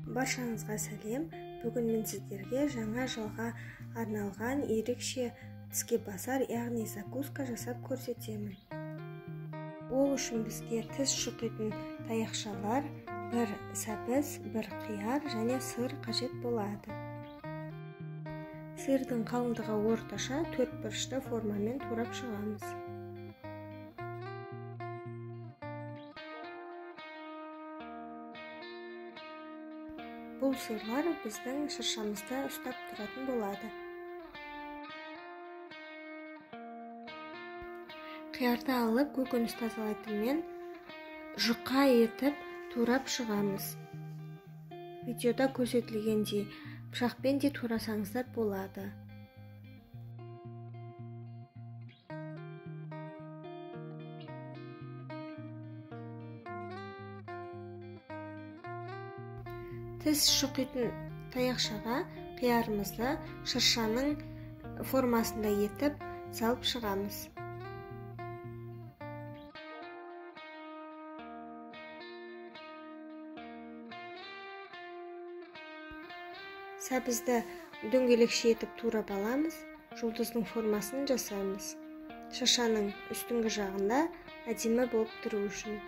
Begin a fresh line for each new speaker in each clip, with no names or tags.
Баршаңызға сәлем. Бүгін мен сіздерге жаңа жылға арналған ерекше тіске басар, яғни закуска жасап көрсетемін. Ол үшін бізге тіс шұқитын таяқшалар, бір сәбіз, бір қияр және сыр қажет болады. Сырдың қалыңдығы орташа 4 бұрышты формамен турап шығамыз. Бұл сырлар біздің шыршамызда ұстап тұратын болады. Қиярды алып, көкөніс тазалайтынмен жұқа етіп турап шығамыз. Видеода көрсетілгендей, пышақпен де турасаңыздар болады. Тіс шұқитын таяқшаға қиярымызды шыршаның формасында етіп салып шығамыз. Сәбізді дөңгелекше етіп турап аламыз, жұлдыздың формасын жасаймыз. Шыршаның үстіңгі жағында әдемі болып тұру үшін.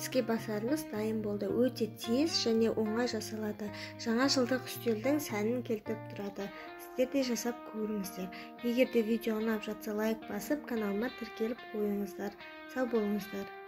Тіске басарымыз дайын болды. Өте тез және оңай жасалады. Жаңа жылдық үстелдің сәнін келтіріп тұрады. Сіздер де жасап көріңіздер. Егер де видео ұнап жатса лайк басып, каналыма тіркеліп қойыңыздар. Сау болыңыздар.